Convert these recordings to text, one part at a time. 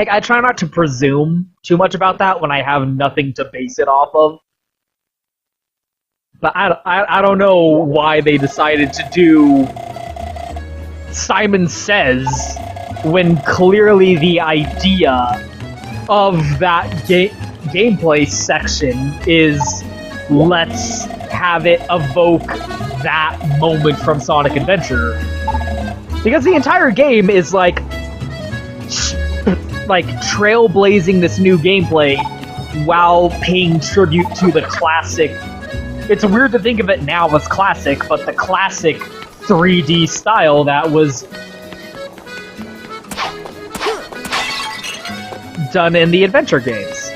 like, I try not to presume too much about that when I have nothing to base it off of. But I don't know why they decided to do Simon Says when clearly the idea of that gameplay section is let's have it evoke that moment from Sonic Adventure. Because the entire game is like trailblazing this new gameplay while paying tribute to the classic. It's weird to think of it now as classic, but the classic 3D style that was done in the adventure games.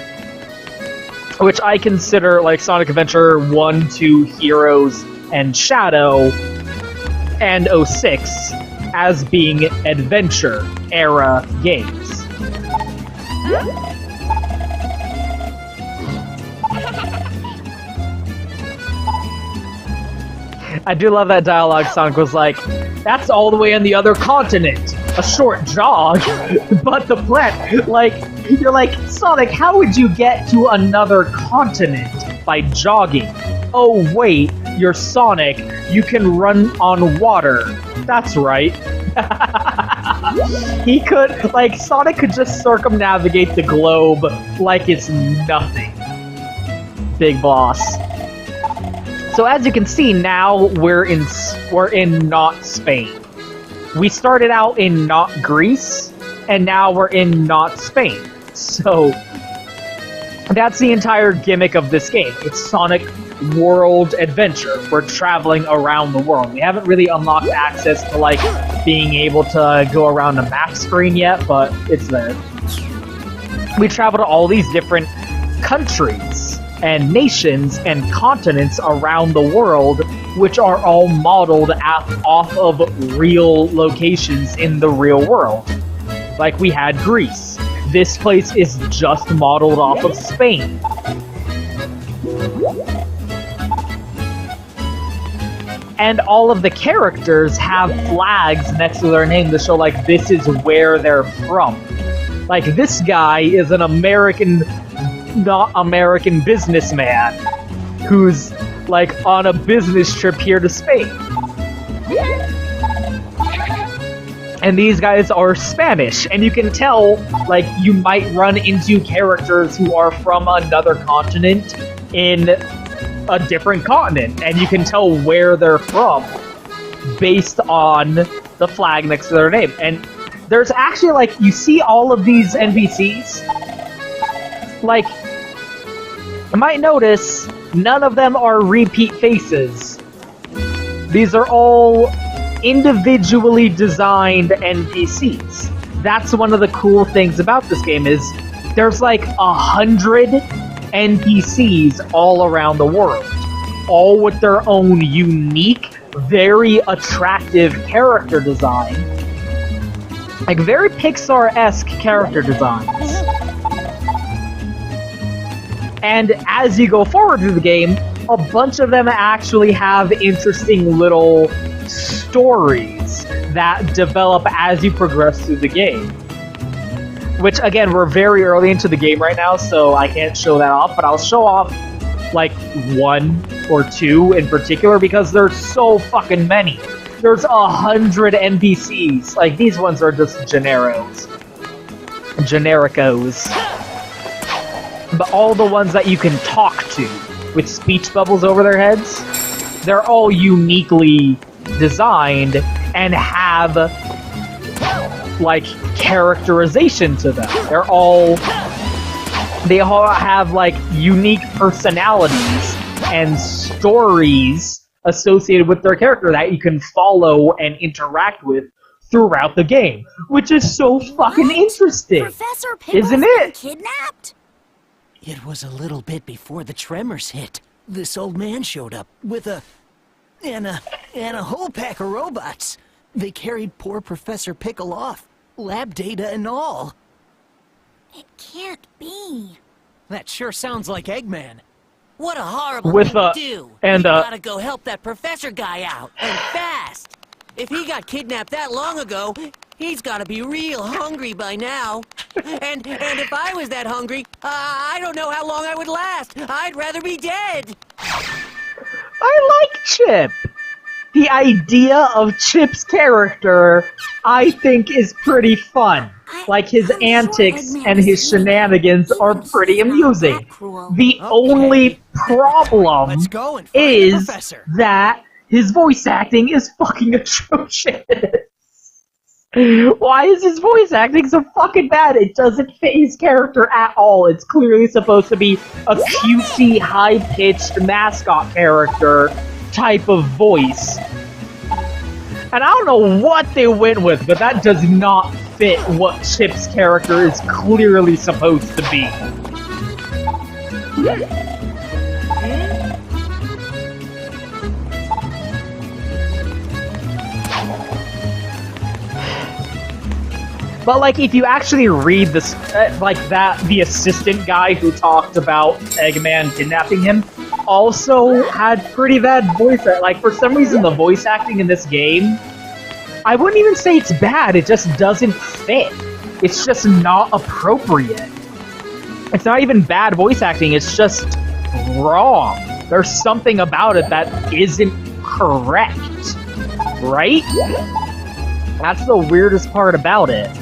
Which I consider, like, Sonic Adventure 1, 2, Heroes, and Shadow, and 06 as being adventure-era games. I do love that dialogue. Sonic was like, that's all the way on the other continent. A short jog. But the plant, like, you're like, Sonic, how would you get to another continent by jogging? Oh, wait, you're Sonic. You can run on water. That's right. He could, like, Sonic could just circumnavigate the globe like it's nothing. Big boss. So as you can see, now we're in not Spain. We started out in not Greece, and now we're in not Spain. So that's the entire gimmick of this game. It's Sonic World Adventure. We're traveling around the world. We haven't really unlocked access to, like, being able to go around the map screen yet, but it's there. We travel to all these different countries and nations and continents around the world, which are all modeled off of real locations in the real world. Like, we had Greece. This place is just modeled off of Spain. And all of the characters have flags next to their name to show, like, this is where they're from. Like, this guy is an not American businessman who's, like, on a business trip here to Spain. And these guys are Spanish, and you can tell, like, you might run into characters who are from another continent in a different continent, and you can tell where they're from based on the flag next to their name. And there's actually, like, you see all of these NPCs, like, you might notice none of them are repeat faces. These are all individually designed NPCs. That's one of the cool things about this game is there's like 100 NPCs all around the world, all with their own unique, very attractive character design. Like, very Pixar-esque character designs. And as you go forward through the game, a bunch of them actually have interesting little stories that develop as you progress through the game. Which, again, we're very early into the game right now, so I can't show that off, but I'll show off, like, 1 or 2 in particular, because there's so fucking many. There's 100 NPCs. Like, these ones are just genericos. But all the ones that you can talk to with speech bubbles over their heads, they're all uniquely designed and have, like, characterization to them. They all have, like, unique personalities and stories associated with their character that you can follow and interact with throughout the game, which is so fucking interesting, Professor Pickle's isn't it? Kidnapped? It was a little bit before the tremors hit. This old man showed up with a whole pack of robots. They carried poor Professor Pickle off, lab data and all. It can't be. That sure sounds like Eggman. What a horrible thing to do. And we gotta go help that professor guy out, and fast. If he got kidnapped that long ago, He's gotta be real hungry by now. And if I was that hungry, I don't know how long I would last. I'd rather be dead. I like Chip. The idea of Chip's character, I think, is pretty fun. Like, his antics and his shenanigans are pretty amusing. The only problem is that his voice acting is fucking atrocious. Why is his voice acting so fucking bad? It doesn't fit his character at all. It's clearly supposed to be a cutesy, high-pitched mascot character type of voice. And I don't know what they went with, but that does not fit what Chip's character is clearly supposed to be. But, like, if you actually read this, the assistant guy who talked about Eggman kidnapping him also had pretty bad voice acting. Like, for some reason, the voice acting in this game, I wouldn't even say it's bad, it just doesn't fit. It's just not appropriate. It's not even bad voice acting, it's just wrong. There's something about it that isn't correct. Right? That's the weirdest part about it.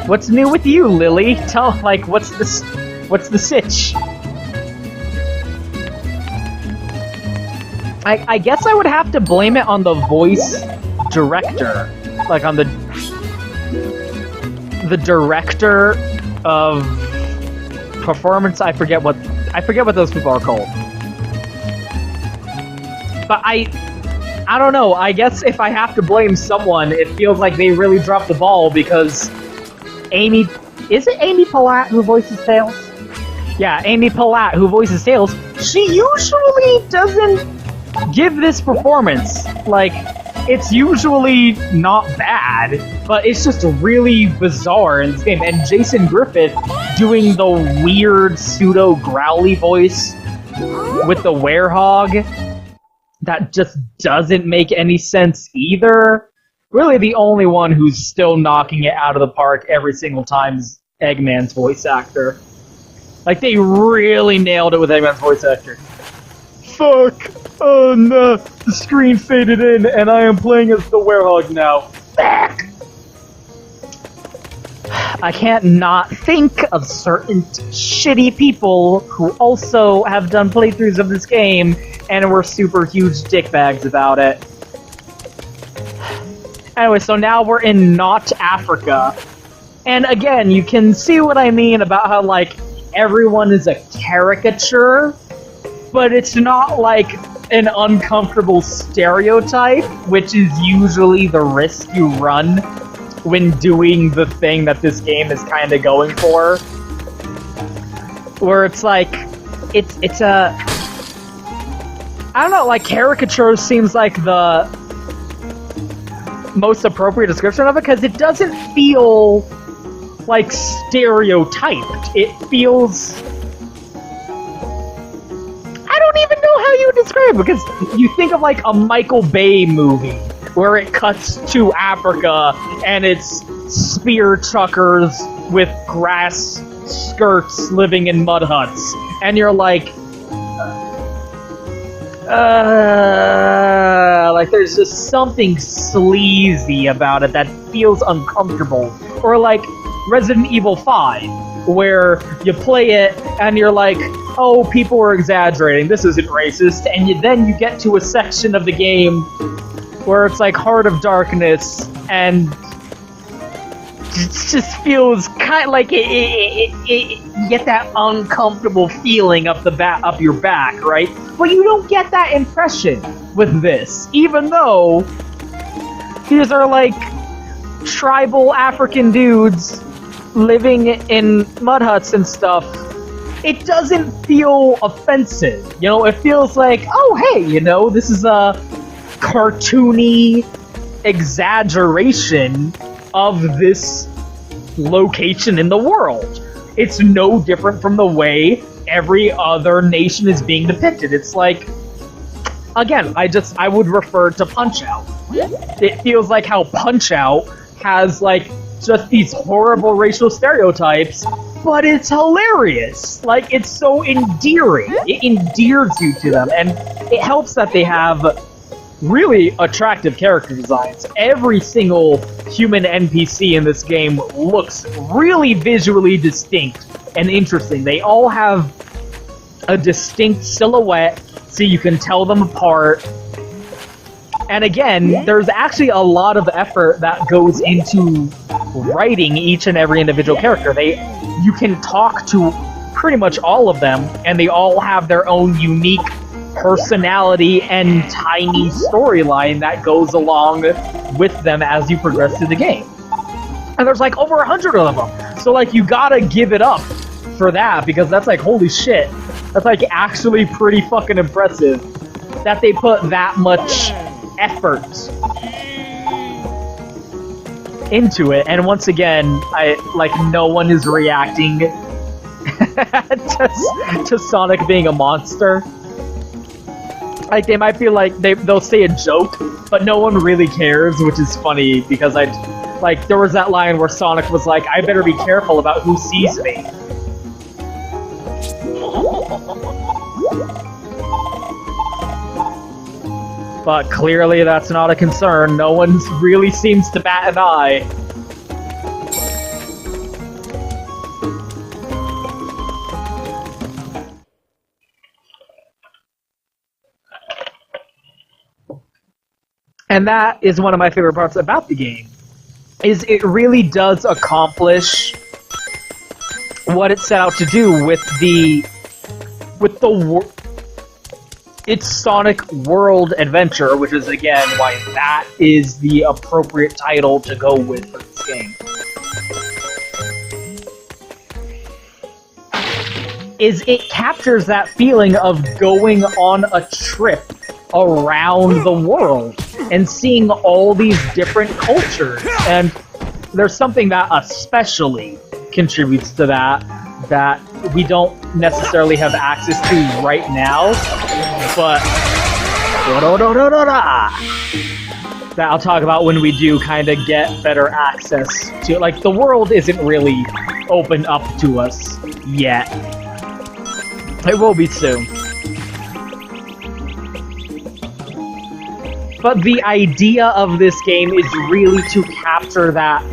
What's new with you, Lily? Tell, like, what's the sitch? I guess I would have to blame it on the voice director. Like, on the director of performance. I forget what those people are called. But I don't know, I guess if I have to blame someone, it feels like they really dropped the ball because is it Amy Palat who voices Tails? Yeah, Amy Palat who voices Tails, she usually doesn't give this performance. Like, it's usually not bad, but it's just really bizarre in this game. And Jason Griffith doing the weird pseudo-growly voice with the Werehog, that just doesn't make any sense either. Really, the only one who's still knocking it out of the park every single time is Eggman's voice actor. Like, they really nailed it with Eggman's voice actor. Fuck! Oh no! The screen faded in, and I am playing as the Werehog now. Fuck! I can't not think of certain shitty people who also have done playthroughs of this game and were super huge dickbags about it. Anyway, so now we're in not Africa. And again, you can see what I mean about how, like, everyone is a caricature, but it's not like an uncomfortable stereotype, which is usually the risk you run when doing the thing that this game is kind of going for. Where it's like, it's a... I don't know, like, caricature seems like the most appropriate description of it, because it doesn't feel, like, stereotyped. It feels... I don't even know how you would describe it, because you think of, like, a Michael Bay movie, where it cuts to Africa, and it's spear chuckers with grass skirts living in mud huts. And you're like... like, there's just something sleazy about it that feels uncomfortable. Or like Resident Evil 5, where you play it and you're like, oh, people are exaggerating, this isn't racist, and then you get to a section of the game where it's like Heart of Darkness, and it just feels kind of like you get that uncomfortable feeling up your back, right? But you don't get that impression with this, even though these are like tribal African dudes living in mud huts and stuff. It doesn't feel offensive, you know? It feels like, oh hey, you know, this is a cartoony exaggeration of this location in the world. It's no different from the way every other nation is being depicted. It's like again, I would refer to Punch-Out. It feels like how Punch-Out has, like, just these horrible racial stereotypes, but it's hilarious. Like, it's so endearing. It endears you to them, and it helps that they have really attractive character designs. Every single human NPC in this game looks really visually distinct and interesting. They all have a distinct silhouette, so you can tell them apart. And again, there's actually a lot of effort that goes into writing each and every individual character. You can talk to pretty much all of them, and they all have their own unique personality and tiny storyline that goes along with them as you progress through the game. And there's like over 100 of them. So like, you gotta give it up for that, because that's like, holy shit. That's like actually pretty fucking impressive that they put that much effort into it. And once again, no one is reacting to Sonic being a monster. Like, they might be like, they'll say a joke, but no one really cares, which is funny, because there was that line where Sonic was like, I better be careful about who sees me. But clearly that's not a concern. No one really seems to bat an eye. And that is one of my favorite parts about the game, is it really does accomplish what it set out to do with its Sonic World Adventure, which is again why that is the appropriate title to go with for this game. Is it captures that feeling of going on a trip around the world and seeing all these different cultures. And there's something that especially contributes to that we don't necessarily have access to right now, but that I'll talk about when we do kind of get better access to. Like, the world isn't really opened up to us yet. It will be soon. But the idea of this game is really to capture that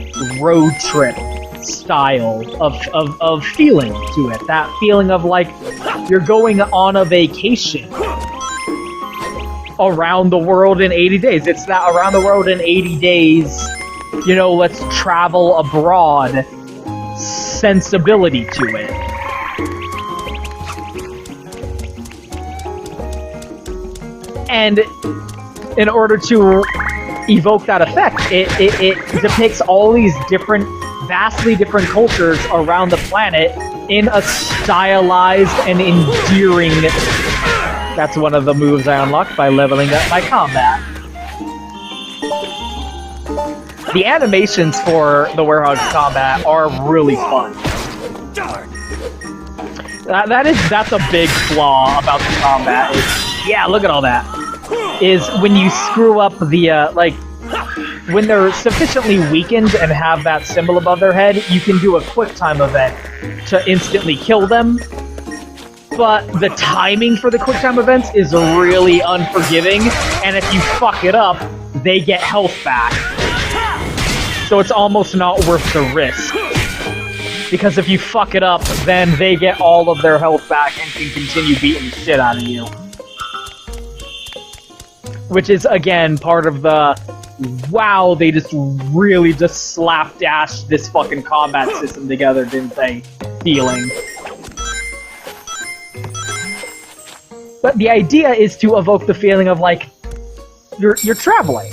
road trip style of feeling to it. That feeling of like you're going on a vacation around the world in 80 days. It's that around the world in 80 days, you know, let's travel abroad sensibility to it. And in order to evoke that effect, it depicts all these different, vastly different cultures around the planet in a stylized and endearing... That's one of the moves I unlocked by leveling up my combat. The animations for the Werehog's combat are really fun. That's a big flaw about the combat. Yeah, look at all that. Is when you screw up the, when they're sufficiently weakened and have that symbol above their head, you can do a quick time event to instantly kill them. But the timing for the quick time events is really unforgiving, and if you fuck it up, they get health back. So it's almost not worth the risk. Because if you fuck it up, then they get all of their health back and can continue beating the shit out of you. Which is, again, part of the, wow, they just really just slapdashed this fucking combat system together, didn't they? Feeling. But the idea is to evoke the feeling of, like, you're traveling.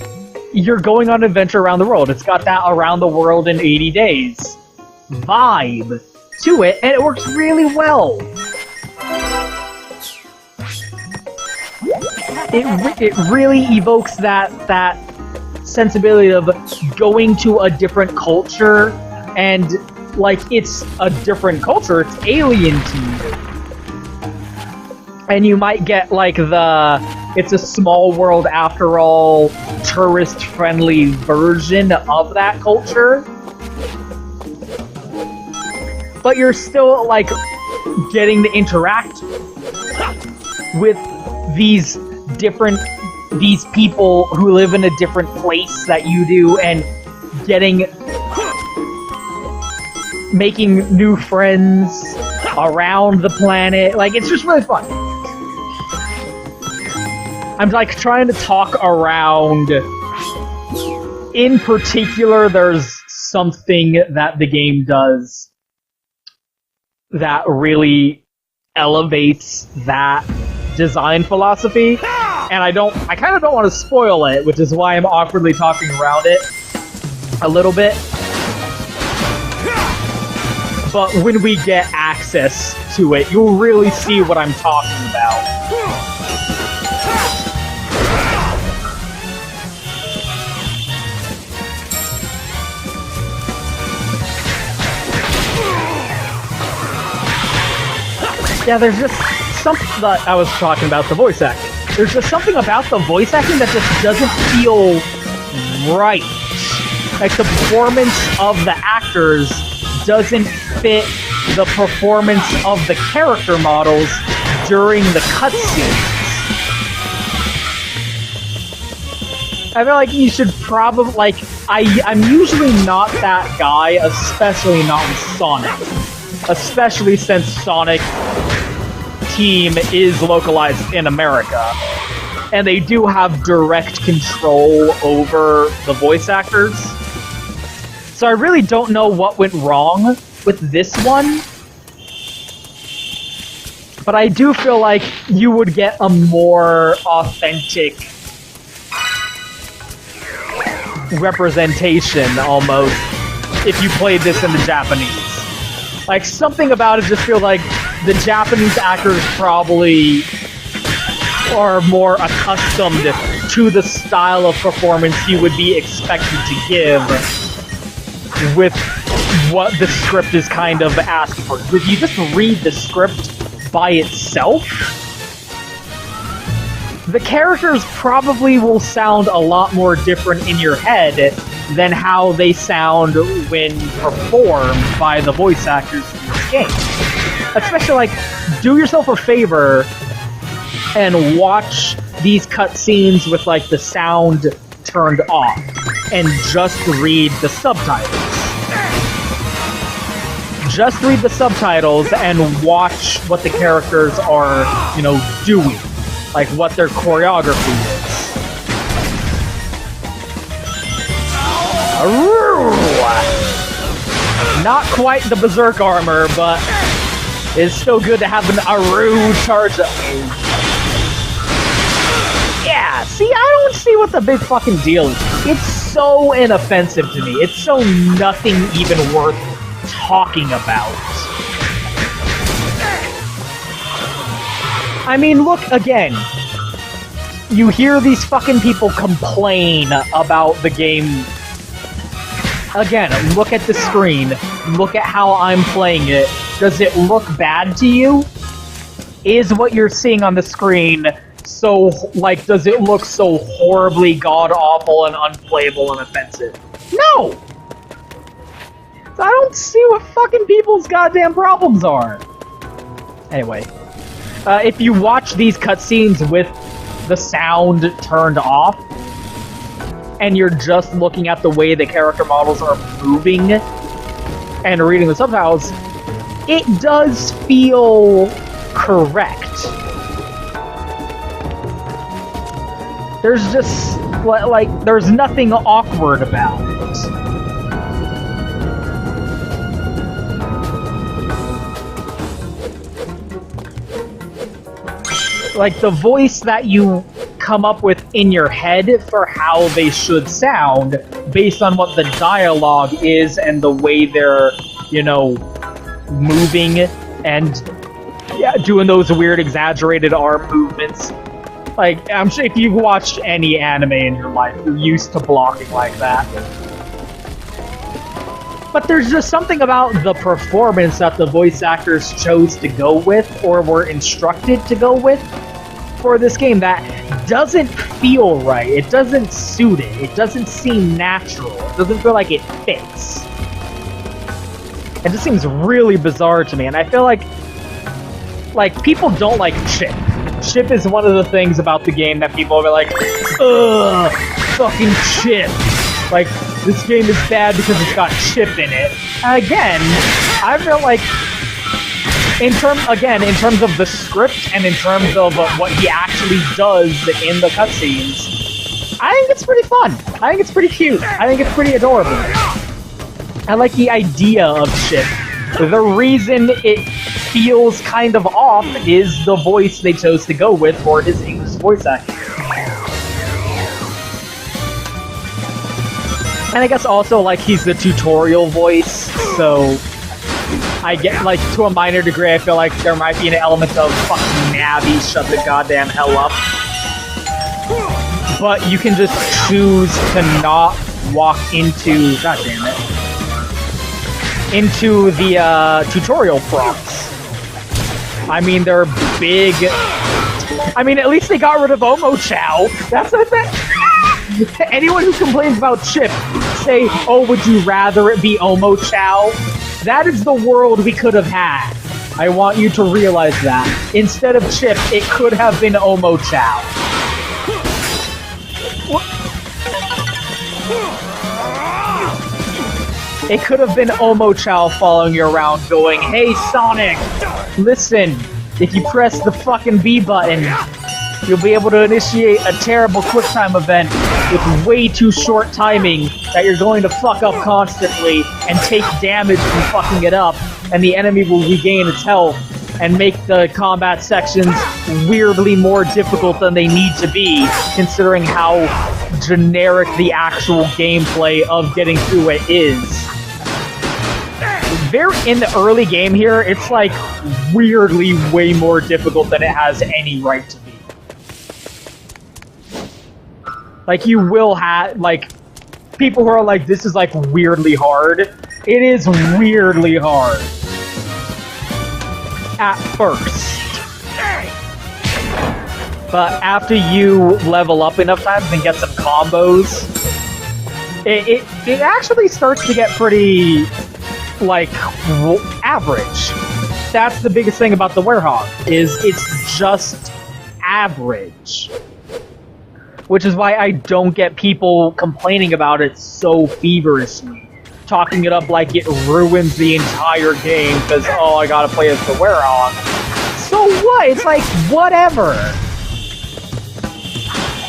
You're going on an adventure around the world. It's got that around the world in 80 days vibe to it, and it works really well. It really evokes that sensibility of going to a different culture, and, like, it's a different culture, it's alien to you. And you might get, like, the it's a small world after all, tourist-friendly version of that culture. But you're still, like, getting to interact with these people who live in a different place that you do, and making new friends around the planet. Like, it's just really fun. I'm, like, trying to talk around. In particular, there's something that the game does that really elevates that design philosophy, and I kind of don't want to spoil it, which is why I'm awkwardly talking around it a little bit. But when we get access to it, you'll really see what I'm talking about. Yeah, there's just something that I was talking about, the voice acting. There's just something about the voice acting that just doesn't feel right. Like, the performance of the actors doesn't fit the performance of the character models during the cutscenes. I feel like you should probably, like, I'm usually not that guy, especially not with Sonic. Especially since Sonic Team is localized in America. And they do have direct control over the voice actors. So I really don't know what went wrong with this one. But I do feel like you would get a more authentic representation, almost, if you played this in the Japanese. Like, something about it just feels like the Japanese actors probably are more accustomed to the style of performance you would be expected to give with what the script is kind of asking for. If you just read the script by itself, the characters probably will sound a lot more different in your head than how they sound when performed by the voice actors in this game. Especially, like, do yourself a favor and watch these cutscenes with, like, the sound turned off, and just read the subtitles. Just read the subtitles and watch what the characters are, you know, doing. Like, what their choreography is. Not quite the Berserk armor, but it's still good to have an Aru charge up. Yeah, see, I don't see what the big fucking deal is. It's so inoffensive to me. It's so nothing even worth talking about. I mean, look, again, you hear these fucking people complain about the game. Again, look at the screen. Look at how I'm playing it. Does it look bad to you? Is what you're seeing on the screen so, like, does it look so horribly god-awful and unplayable and offensive? No! I don't see what fucking people's goddamn problems are. Anyway. If you watch these cutscenes with the sound turned off, and you're just looking at the way the character models are moving and reading the subtitles, it does feel correct. There's just, like, there's nothing awkward about it. Like, the voice that you come up with in your head for how they should sound based on what the dialogue is and the way they're, you know, moving and, yeah, doing those weird exaggerated arm movements. Like, I'm sure if you've watched any anime in your life, you're used to blocking like that. But there's just something about the performance that the voice actors chose to go with, or were instructed to go with, for this game that doesn't feel right. It doesn't suit it. It doesn't seem natural. It doesn't feel like it fits. It just seems really bizarre to me, and I feel like people don't like Chip. Chip is one of the things about the game that people are like, ugh, fucking Chip. Like, this game is bad because it's got Chip in it. And again, I feel like, in terms of the script and in terms of what he actually does in the cutscenes, I think it's pretty fun. I think it's pretty cute. I think it's pretty adorable. I like the idea of Chip. The reason it feels kind of off is the voice they chose to go with for his English voice acting. And I guess also, like, he's the tutorial voice, so I get, like, to a minor degree, I feel like there might be an element of fucking Navi, shut the goddamn hell up. But you can just choose to not walk into, god damn it, into the tutorial prompts. I mean, they're big. I mean, at least they got rid of Omo Chow. That's the thing. Anyone who complains about Chip, say, oh, would you rather it be Omo Chow? That is the world we could have had. I want you to realize that. Instead of Chip, it could have been Omo Chow. It could have been Omo Chow following you around going, hey Sonic, listen, if you press the fucking B button, you'll be able to initiate a terrible QuickTime event with way too short timing that you're going to fuck up constantly and take damage from fucking it up, and the enemy will regain its health and make the combat sections weirdly more difficult than they need to be, considering how generic the actual gameplay of getting through it is. In the early game here, it's like weirdly way more difficult than it has any right to be. Like, you will have, like, people who are like, this is like weirdly hard. It is weirdly hard. At first. But after you level up enough times and get some combos, it actually starts to get pretty, like, average. That's the biggest thing about the Werehog, is it's just average. Which is why I don't get people complaining about it so feverishly. Talking it up like it ruins the entire game because, oh, I gotta play as the Werehog. So what? It's like, whatever.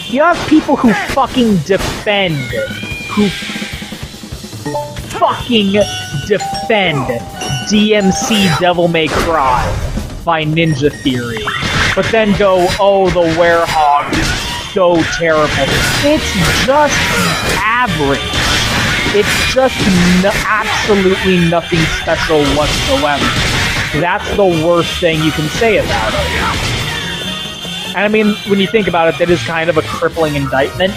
You have people who fucking defend DMC Devil May Cry by Ninja Theory. But then go, oh, the Werehog is so terrible. It's just average. It's just absolutely nothing special whatsoever. That's the worst thing you can say about it. And I mean, when you think about it, that is kind of a crippling indictment.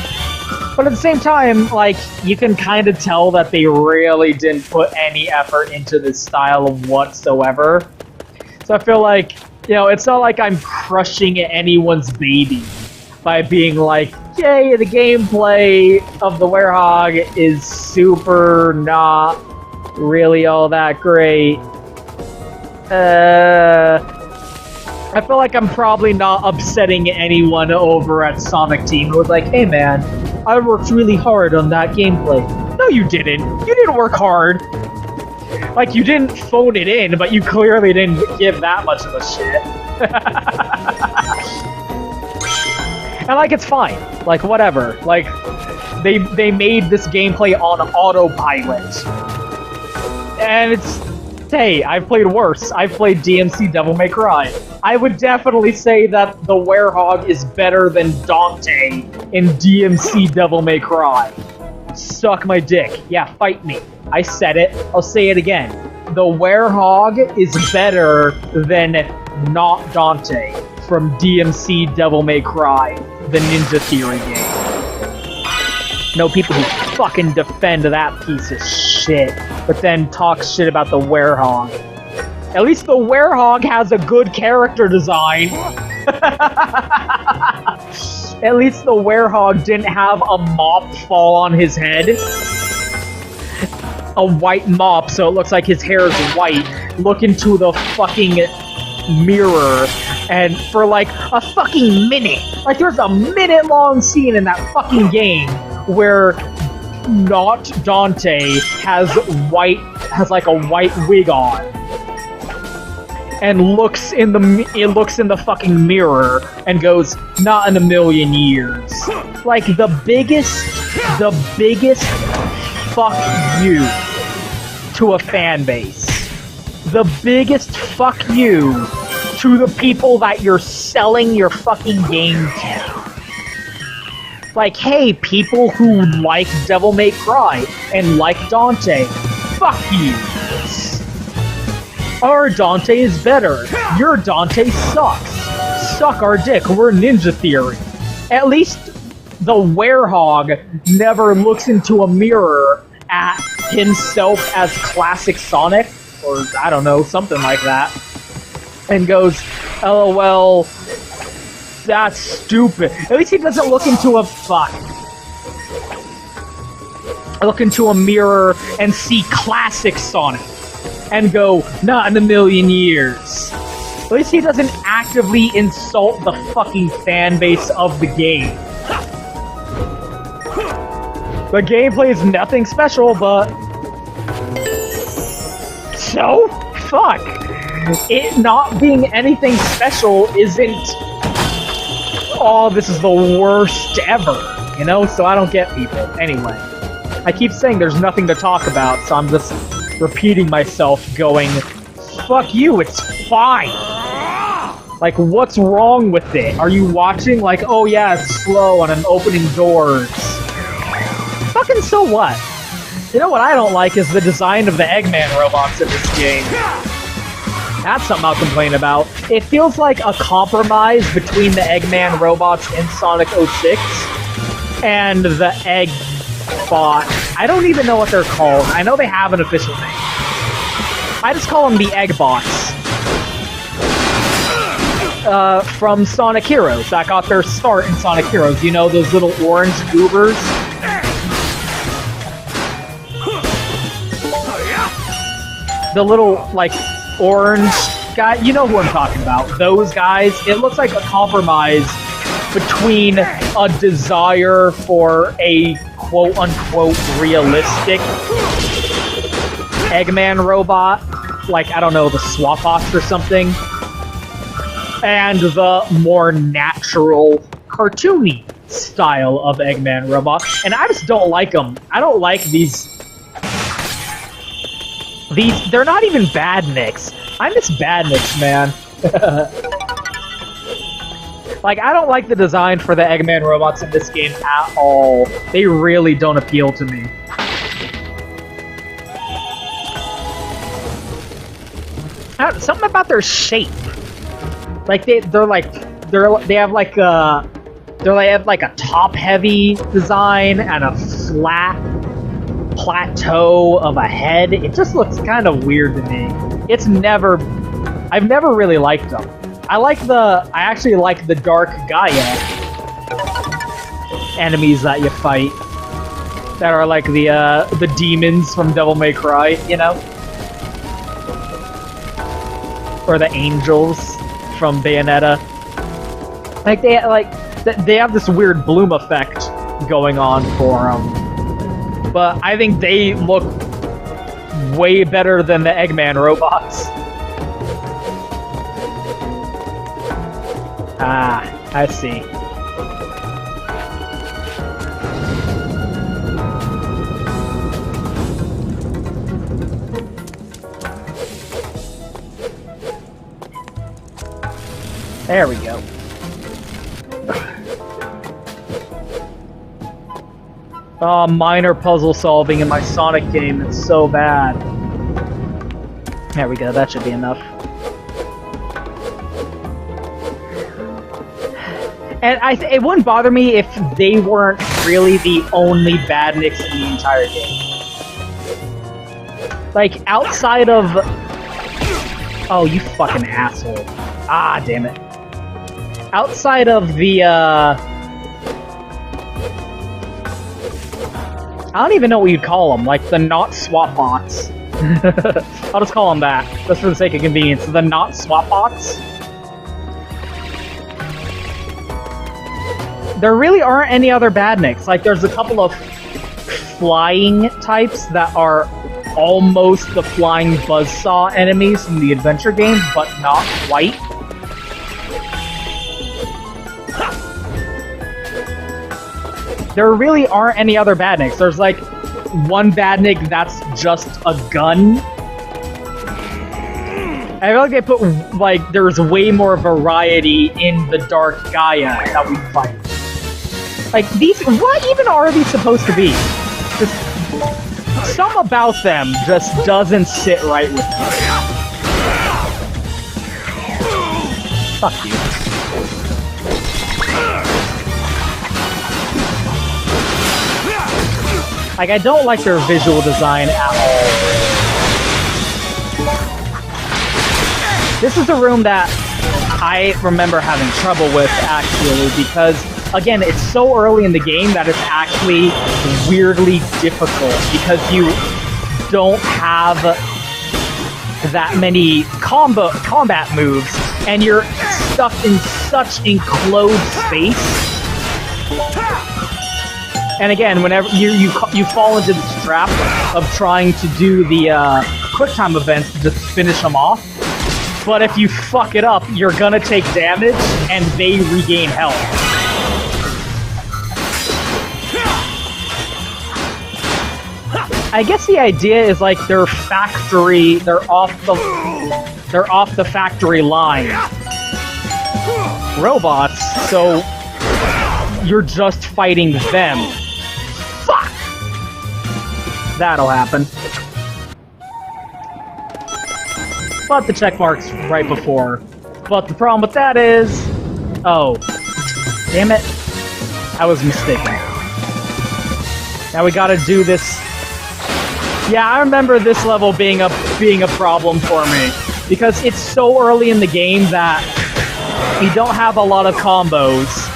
But at the same time, like, you can kind of tell that they really didn't put any effort into this style whatsoever. So I feel like, you know, it's not like I'm crushing anyone's baby by being like, yay, the gameplay of the Werehog is super not really all that great. I feel like I'm probably not upsetting anyone over at Sonic Team who was like, hey man, I worked really hard on that gameplay. No, you didn't. You didn't work hard. Like, you didn't phone it in, but you clearly didn't give that much of a shit. And, like, it's fine. Like, whatever. Like, they made this gameplay on autopilot. And it's... Hey, I've played worse. I've played DMC Devil May Cry. I would definitely say that the Werehog is better than Dante in DMC Devil May Cry. Suck my dick. Yeah, fight me. I said it. I'll say it again. The Werehog is better than not Dante from DMC Devil May Cry, the Ninja Theory game. No people who fucking defend that piece of shit, but then talk shit about the Werehog. At least the Werehog has a good character design. At least the Werehog didn't have a mop fall on his head. A white mop, so it looks like his hair is white. Look into the fucking mirror, and for like a fucking minute, like there's a minute-long scene in that fucking game where not Dante has like a white wig on, and looks in the fucking mirror and goes, "Not in a million years." Like the biggest fuck you to a fan base. The biggest fuck you to the people that you're selling your fucking game to. Like, hey, people who like Devil May Cry and like Dante, fuck you. Our Dante is better. Your Dante sucks. Suck our dick. We're Ninja Theory. At least the Werehog never looks into a mirror at himself as classic Sonic, or I don't know, something like that, and goes, "LOL, that's stupid." At least he doesn't look into a mirror and see classic Sonic and go, "Not in a million years." At least he doesn't actively insult the fucking fan base of the game. The gameplay is nothing special, but... So? Fuck! It not being anything special isn't... Oh, this is the worst ever, you know? So I don't get people. Anyway. I keep saying there's nothing to talk about, so I'm just repeating myself, going, fuck you, it's fine! Like, what's wrong with it? Are you watching? Like, oh yeah, it's slow and I'm opening doors. Fucking so what? You know what I don't like is the design of the Eggman robots in this game. That's something I'll complain about. It feels like a compromise between the Eggman robots in Sonic 06 and the Eggbot. I don't even know what they're called. I know they have an official name. I just call them the Eggbots. From Sonic Heroes. That got their start in Sonic Heroes. You know, those little orange goobers? The little, like, orange guy, you know who I'm talking about. Those guys, it looks like a compromise between a desire for a quote-unquote realistic Eggman robot, like, I don't know, the Swap-Ox or something, and the more natural, cartoony style of Eggman robot. And I just don't like them. I don't like these... They're not even badniks. I miss badniks, man. Like, I don't like the design for the Eggman robots in this game at all. They really don't appeal to me. Something about their shape. Like, they have like a top-heavy design and a flat plateau of a head. It just looks kind of weird to me. I've never really liked them. I actually like the Dark Gaia enemies that you fight. That are like the demons from Devil May Cry, you know? Or the angels from Bayonetta. Like, they have this weird bloom effect going on for them. But I think they look way better than the Eggman robots. Ah, I see. There we go. Oh, minor puzzle solving in my Sonic game, it's so bad. There we go, that should be enough. And it wouldn't bother me if they weren't really the only badniks in the entire game. Like, outside of... Oh, you fucking asshole. Ah, damn it. Outside of the I don't even know what you'd call them, like the not swap bots. I'll just call them that, just for the sake of convenience. The not swap bots. There really aren't any other badniks. Like, there's a couple of flying types that are almost the flying buzzsaw enemies from the adventure games, but not quite. There really aren't any other badniks. There's like one badnik that's just a gun. I feel like they put, like, there's way more variety in the Dark Gaia that we fight. Like, these, what even are these supposed to be? Just, some about them just doesn't sit right with me. Fuck you. Like, I don't like their visual design at all. This is a room that I remember having trouble with, actually, because, again, it's so early in the game that it's actually weirdly difficult, because you don't have that many combat moves, and you're stuck in such enclosed space. And again, whenever you fall into this trap of trying to do the QuickTime events to just finish them off. But if you fuck it up, you're gonna take damage, and they regain health. I guess the idea is like they're off the factory line robots, so you're just fighting them. Fuck! That'll happen. But the check mark's right before. But the problem with that is... Oh. Damn it. I was mistaken. Now we gotta do this... Yeah, I remember this level being a problem for me. Because it's so early in the game that you don't have a lot of combos,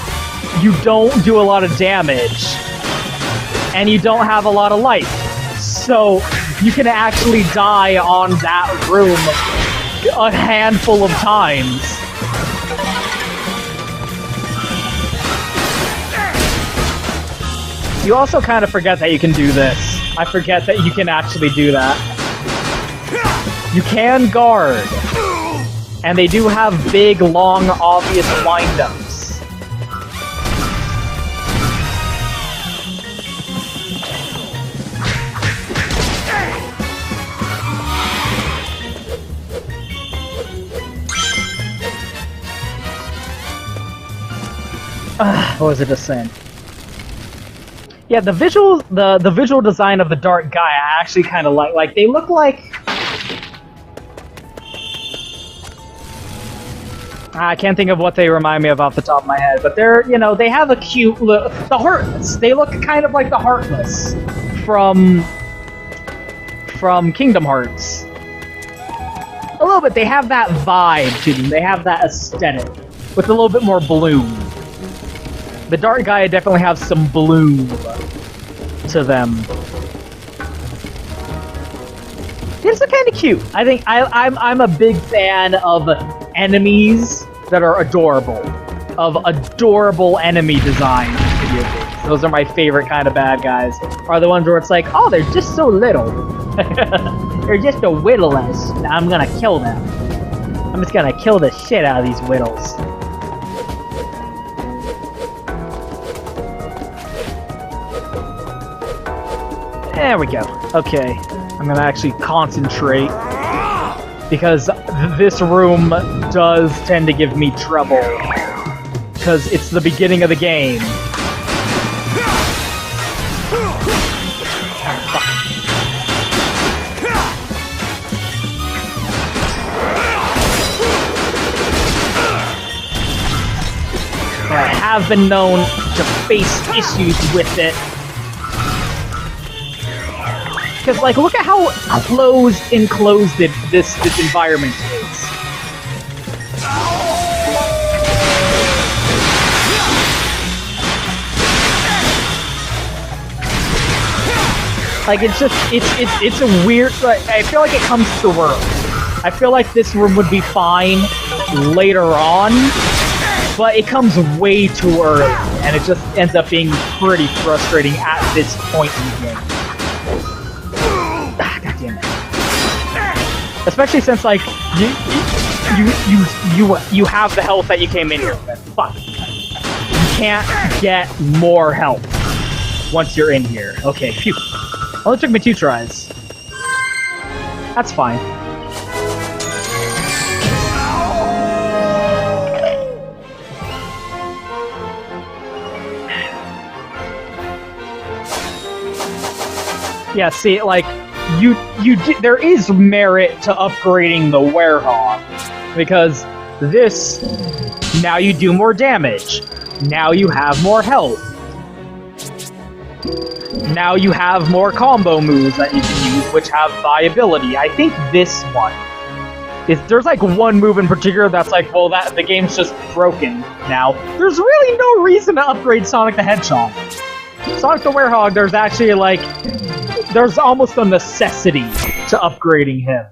you don't do a lot of damage, and you don't have a lot of life. So you can actually die on that room a handful of times. You also kind of forget that you can do this. I forget that you can actually do that. You can guard. And they do have big, long, obvious wind-ups. What was it just saying? Yeah, the visual design of the Dark Gaia I actually kind of like. Like, they look like... I can't think of what they remind me of off the top of my head, but they're, you know, they have a cute look. The Heartless. They look kind of like the Heartless from Kingdom Hearts. A little bit. They have that vibe to them. They have that aesthetic with a little bit more bloom. The Dark Gaia definitely have some bloom to them. These are kind of cute. I think I'm a big fan of enemies that are adorable, of adorable enemy design in video games. Those are my favorite kind of bad guys. Are the ones where it's like, oh, they're just so little. They're just a whittlers. I'm gonna kill them. I'm just gonna kill the shit out of these whittles. There we go. Okay. I'm gonna actually concentrate, because this room does tend to give me trouble, because it's the beginning of the game. I have been known to face issues with it. Because, like, look at how enclosed this environment is. Like, it's just, it's a weird, I feel like it comes too early. I feel like this room would be fine later on, but it comes way too early, and it just ends up being pretty frustrating at this point in the game. God damn it. Especially since, like, you have the health that you came in here with. Fuck. You can't get more health once you're in here. Okay, phew. Only took me 2 tries. That's fine. Yeah, see, like, there is merit to upgrading the Werehog, because this, now you do more damage, now you have more health, now you have more combo moves that you can use, which have viability. I think this one, there's like one move in particular that's like, well, the game's just broken now. There's really no reason to upgrade Sonic the Hedgehog. Sonic the Werehog, there's actually like, there's almost a necessity to upgrading him.